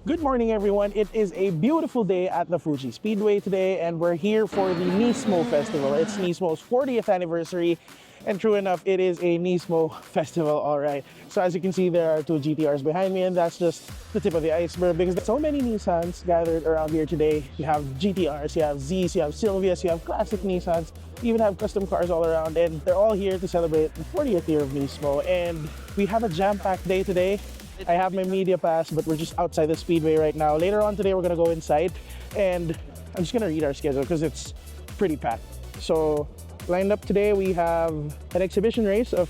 Good morning, everyone. It is a beautiful day at the Fuji Speedway today, and we're here for the Nismo Festival. It's Nismo's 40th anniversary, and true enough, it is a Nismo Festival, all right. So as you can see, there are two GTRs behind me, and that's just the tip of the iceberg because there's so many Nissans gathered around here today. You have GTRs, you have Zs, you have Silvias, you have classic Nissans, you even have custom cars all around, and they're all here to celebrate the 40th year of Nismo. And we have a jam-packed day today. I have my media pass, but we're just outside the speedway right now. Later on today, we're gonna go inside, and I'm just gonna read our schedule because it's pretty packed. So lined up today, we have an exhibition race of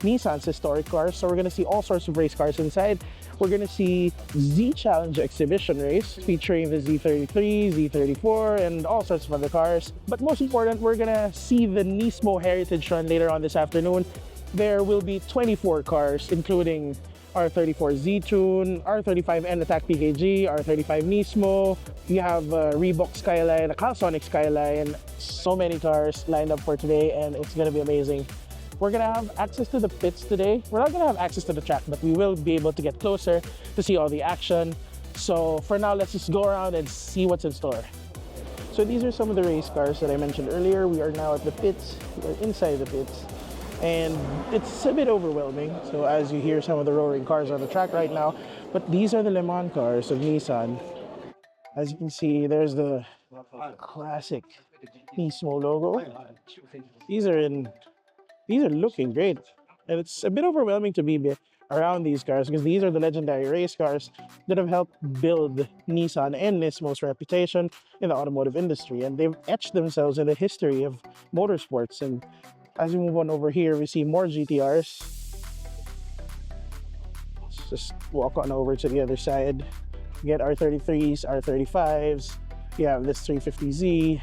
Nissan's historic cars. So we're gonna see all sorts of race cars inside. We're gonna see Z Challenge exhibition race featuring the Z33, Z34, and all sorts of other cars. But most important, we're gonna see the Nismo Heritage Run later on this afternoon. There will be 24 cars, including R34 Z-Tune, R35 N Attack PKG, R35 Nismo. You have a Reebok Skyline, a Calsonic Skyline. So many cars lined up for today, and it's gonna be amazing. We're gonna have access to the pits today. We're not gonna have access to the track, but we will be able to get closer to see all the action. So for now, let's just go around and see what's in store. So these are some of the race cars that I mentioned earlier. We are now at the pits. We're inside the pits. And it's a bit overwhelming. So as you hear some of the roaring cars on the track right now, but these are the Le Mans cars of Nissan. As you can see, there's the classic Nismo logo. These are looking great. And it's a bit overwhelming to be around these cars because these are the legendary race cars that have helped build Nissan and Nismo's reputation in the automotive industry. And they've etched themselves in the history of motorsports. And as we move on over here, we see more GTRs. Let's just walk on over to the other side. You get R33s, R35s. You have this 350Z.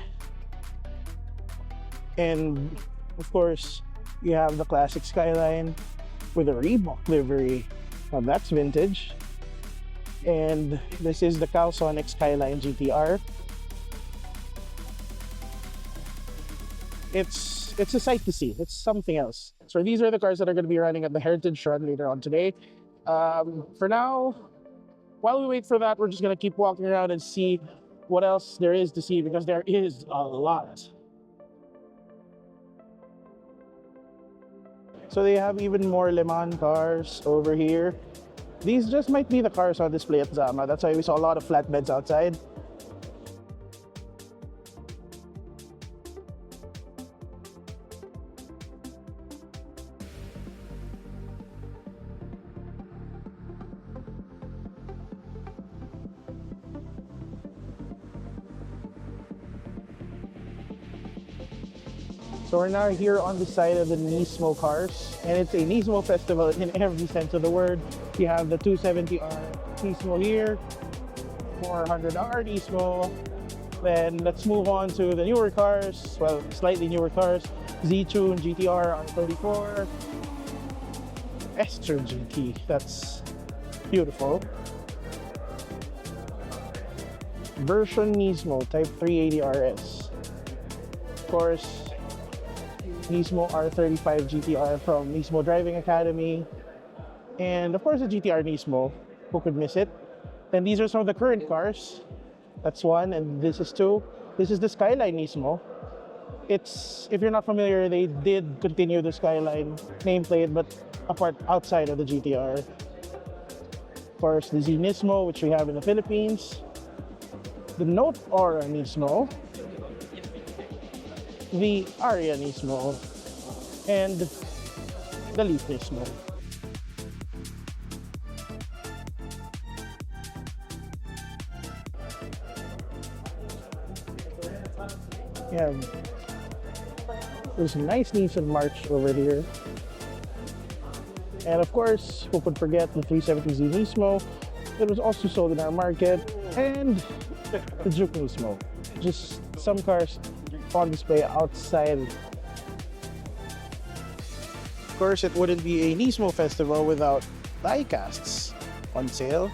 And of course, you have the classic Skyline with a Reebok livery. Now that's vintage. And this is the Calsonic Skyline GTR. It's a sight to see. It's something else. So these are the cars that are going to be running at the Heritage Run later on today. For now, while we wait for that, we're just going to keep walking around and see what else there is to see because there is a lot. So they have even more Le Mans cars over here. These just might be the cars on display at Zama. That's why we saw a lot of flatbeds outside. So we're now here on the side of the Nismo cars, and it's a Nismo Festival in every sense of the word. You have the 270R Nismo here, 400R Nismo. Then let's move on to the newer cars, well, slightly newer cars. Z-Tune, GTR, R34, Esther GT, that's beautiful. Version Nismo Type 380 RS. Of course, Nismo R35 GTR from Nismo Driving Academy. And of course the GTR Nismo, who could miss it? And these are some of the current cars. That's one, and this is two. This is the Skyline Nismo. If you're not familiar, they did continue the Skyline nameplate, but outside of the GTR. Of course, the Z Nismo, which we have in the Philippines. The Note Aura Nismo. The Aria Nismo, and the Leaf Nismo. Yeah, there's a nice Nissan March over here. And of course, who could forget the 370Z Nismo that was also sold in our market, and the Juke Nismo. Just some cars on display outside. Of course, it wouldn't be a Nismo Festival without diecasts on sale.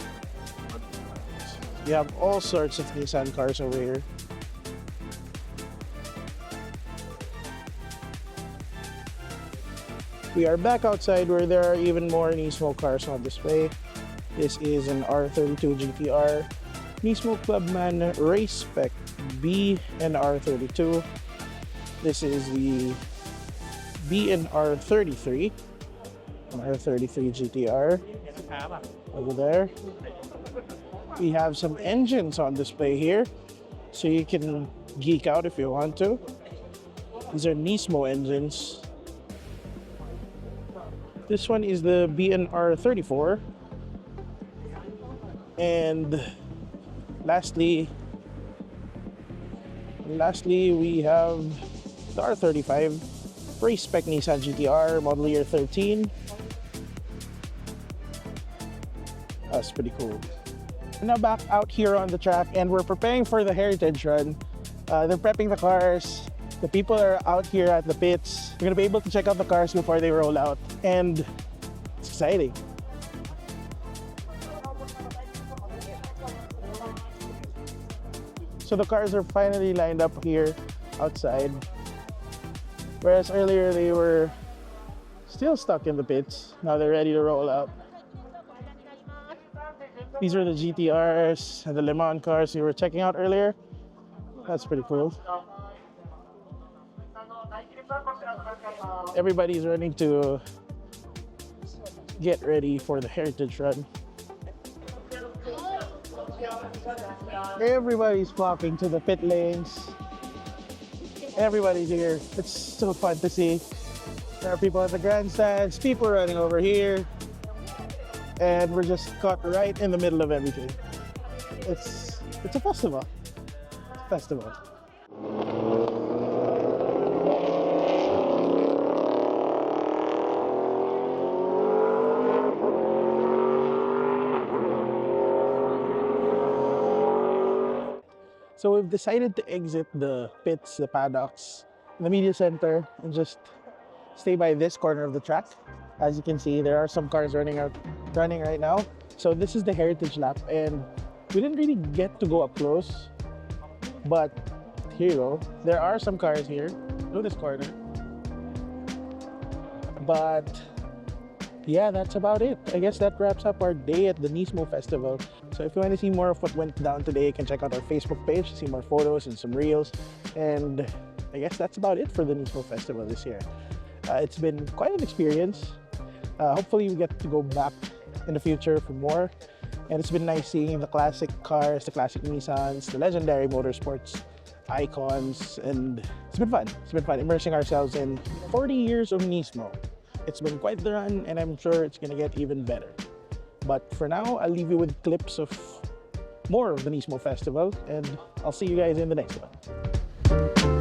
You have all sorts of Nissan cars over here. We are back outside where there are even more Nismo cars on display. This is an R32 GTR Nismo Clubman Race Spec B and R32. This is the B and R33, an R33 GTR over there. We have some engines on display here, so you can geek out if you want to. These are Nismo engines. This one is the B&R 34. And lastly we have the R35 Race Spec Nissan GTR model year 13. That's pretty cool. We're now back out here on the track and we're preparing for the Heritage Run. They're prepping the cars. The people are out here at the pits. We're gonna be able to check out the cars before they roll out, and it's exciting. So the cars are finally lined up here outside, whereas earlier they were still stuck in the pits. Now they're ready to roll out. These are the GTRs and the Le Mans cars you were checking out earlier. That's pretty cool. Everybody's running to get ready for the Heritage Run. Everybody's flocking to the pit lanes. Everybody's here. It's so fun to see. There are people at the grandstands, people running over here, and we're just caught right in the middle of everything. It's a festival. It's a festival. So we've decided to exit the pits, the paddocks, the media center, and just stay by this corner of the track. As you can see, there are some cars running right now. So this is the Heritage Lap, and we didn't really get to go up close, but here you go. There are some cars here. Look at this corner. But yeah, that's about it. I guess that wraps up our day at the Nismo Festival. So if you want to see more of what went down today, you can check out our Facebook page to see more photos and some reels. And I guess that's about it for the Nismo Festival this year. It's been quite an experience. Hopefully we get to go back in the future for more. And it's been nice seeing the classic cars, the classic Nissans, the legendary motorsports icons, and it's been fun. It's been fun immersing ourselves in 40 years of Nismo. It's been quite the run, and I'm sure it's gonna get even better. But for now, I'll leave you with clips of more of the Nismo Festival, and I'll see you guys in the next one.